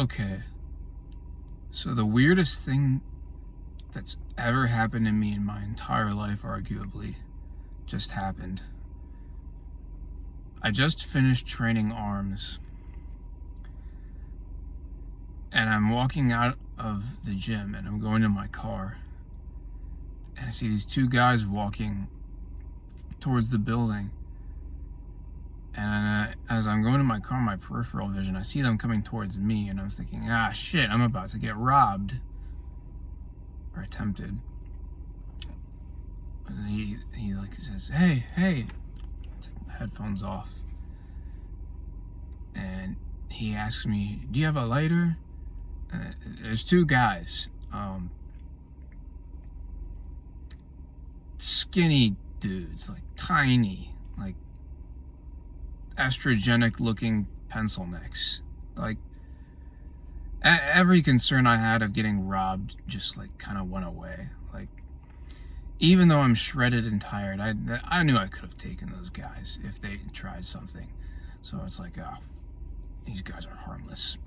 Okay, so the weirdest thing that's ever happened to me in my entire life, arguably, just happened. I just finished training arms, and I'm walking out of the gym, and I'm going to my car, and I see these two guys walking towards the building. And as I'm going to my car, my peripheral vision, I see them coming towards me, and I'm thinking, ah, shit, I'm about to get robbed. Or attempted. And he like says, hey, take my headphones off. And he asks me, do you have a lighter? There's two guys. Skinny dudes, like tiny, like estrogenic looking pencil necks. Like every concern I had of getting robbed just like kind of went away. Like, even though I'm shredded and tired, I knew I could have taken those guys if they tried something. So it's like, oh, these guys are harmless.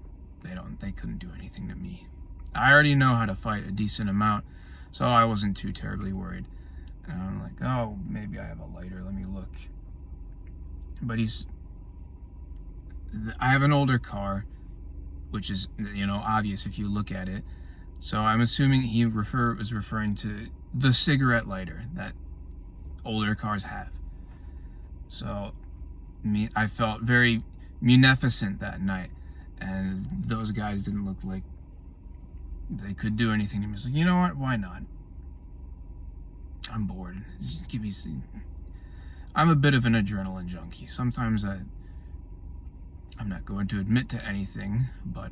They couldn't do anything to me. I already know how to fight a decent amount, so I wasn't too terribly worried. And I'm like, oh, maybe I have a lighter, let me look. But I have an older car, which is, obvious if you look at it. So I'm assuming he was referring to the cigarette lighter that older cars have. So I felt very munificent that night, and those guys didn't look like they could do anything to me. So you know what? Why not? I'm bored. Just give me some. I'm a bit of an adrenaline junkie. Sometimes I'm not going to admit to anything, but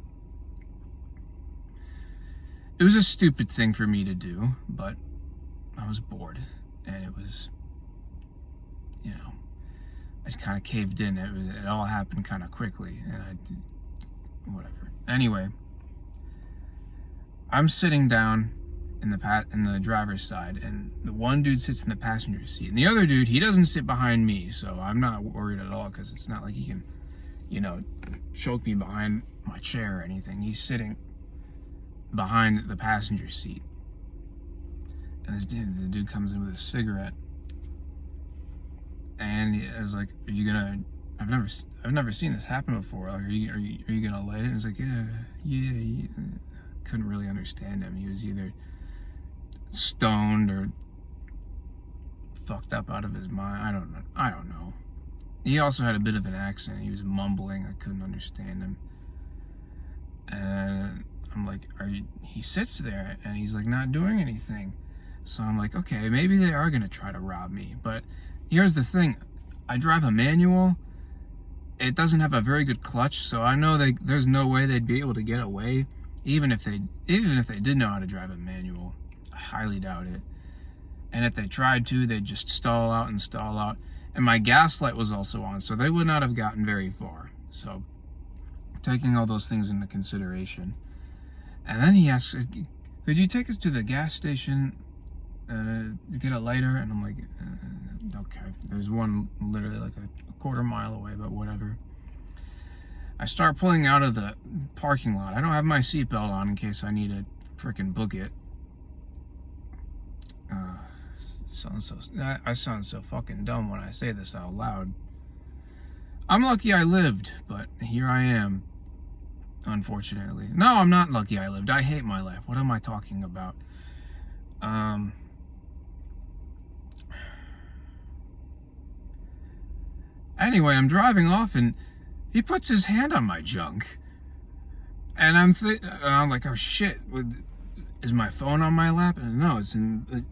it was a stupid thing for me to do, but I was bored, and it was, I kind of caved in. It all happened kind of quickly, and I did whatever. Anyway, I'm sitting down in the driver's side, and the one dude sits in the passenger seat, and the other dude, he doesn't sit behind me, so I'm not worried at all, because it's not like he can choke me behind my chair or anything. He's sitting behind the passenger seat. And the dude comes in with a cigarette. And I was like, are you gonna, I've never seen this happen before. Like, are you gonna light it? And he's like, yeah. Couldn't really understand him. He was either stoned or fucked up out of his mind. I don't know. He also had a bit of an accent. He was mumbling. I couldn't understand him. And I'm like, he sits there and he's like not doing anything. So I'm like, okay, maybe they are gonna try to rob me. But here's the thing. I drive a manual. It doesn't have a very good clutch, so I know there's no way they'd be able to get away, even if they did know how to drive a manual. I highly doubt it. And if they tried to, they'd just stall out. And my gas light was also on, so they would not have gotten very far. So, taking all those things into consideration. And then he asks, could you take us to the gas station to get a lighter? And I'm like, okay. There's one literally like a quarter mile away, but whatever. I start pulling out of the parking lot. I don't have my seatbelt on in case I need to freaking book it. I sound so fucking dumb when I say this out loud. I'm lucky I lived, but here I am, unfortunately. No, I'm not lucky I lived. I hate my life. What am I talking about? Anyway, I'm driving off, and he puts his hand on my junk. And I'm like, oh shit, is my phone on my lap? And no, it's in the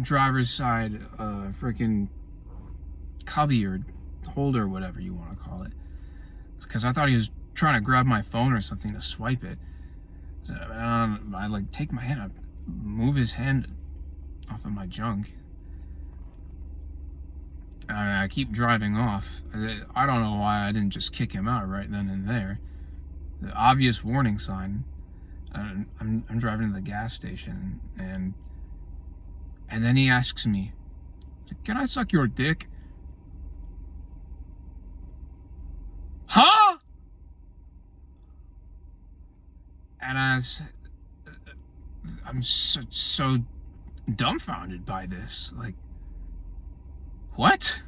driver's side freaking cubby or holder, whatever you want to call it. It's because I thought he was trying to grab my phone or something to swipe it. So I like take my hand up, move his hand off of my junk. And I keep driving off. I don't know why I didn't just kick him out right then and there. The obvious warning sign. I'm driving to the gas station, and then he asks me, "Can I suck your dick?" Huh? And I'm so dumbfounded by this. Like, what?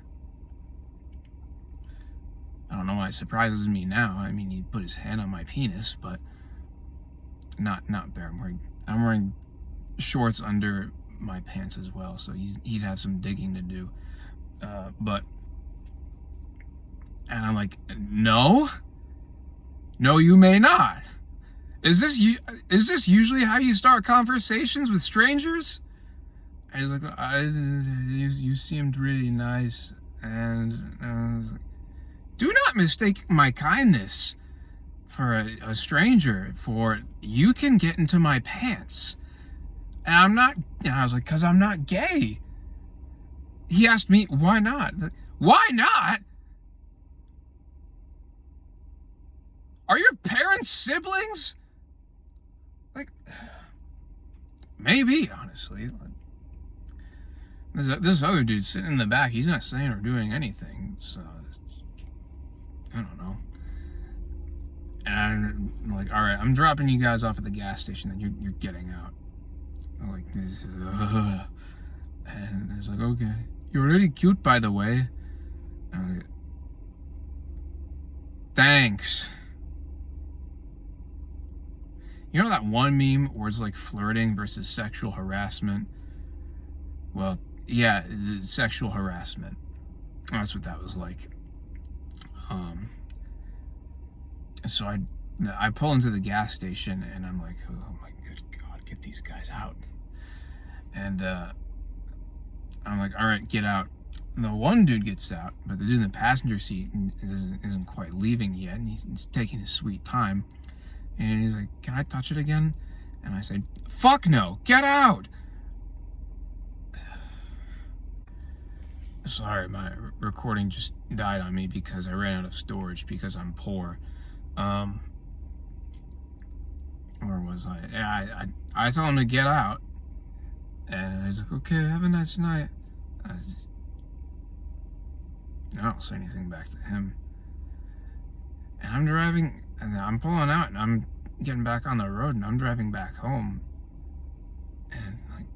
I don't know why it surprises me now. I mean, he put his hand on my penis, but not bare. I'm wearing shorts under my pants as well, so he'd have some digging to do. And I'm like, no, you may not. Is this usually how you start conversations with strangers? And he's like, you seemed really nice, and I was like, do not mistake my kindness for a stranger, for you can get into my pants. And I'm not, and I was like, because I'm not gay. He asked me, why not? Like, why not? Are your parents siblings? Like, maybe, honestly. This other dude sitting in the back, he's not saying or doing anything, so I don't know. And I'm like, all right, I'm dropping you guys off at the gas station, then you're getting out. I'm like, this is, and it's like, okay, you're really cute, by the way. And I'm like, thanks. You know that one meme where it's like flirting versus sexual harassment? Well, yeah, the sexual harassment. That's what that was like. So I pull into the gas station and I'm like, oh my good God, get these guys out. And I'm like, all right, get out. And the one dude gets out, but the dude in the passenger seat isn't quite leaving yet, and he's taking his sweet time. And he's like, can I touch it again? And I said, fuck no, get out! Sorry, my recording just died on me because I ran out of storage because I'm poor. Where was I? Yeah, I told him to get out. And he's like, okay, have a nice night. I don't say anything back to him. And I'm driving, and I'm pulling out, and I'm getting back on the road, and I'm driving back home. And, like,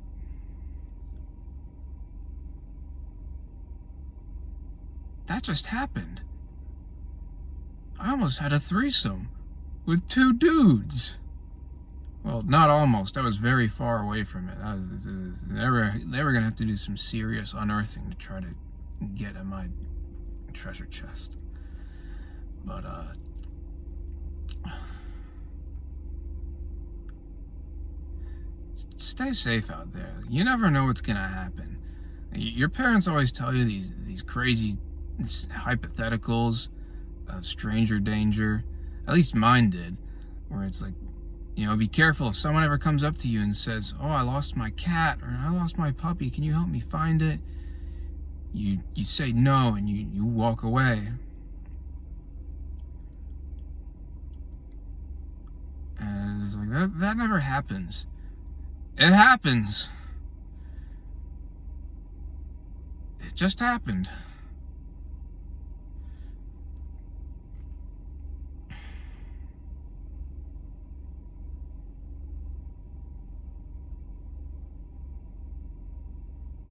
that just happened. I almost had a threesome with two dudes. Well, not almost. I was very far away from it. They were going to have to do some serious unearthing to try to get at my treasure chest. But, stay safe out there. You never know what's going to happen. Your parents always tell you these crazy hypotheticals of stranger danger. At least mine did. Where it's like, you know, be careful if someone ever comes up to you and says, oh, I lost my cat, or I lost my puppy, can you help me find it? You say no, and you walk away. And it's like, that never happens. It happens. It just happened.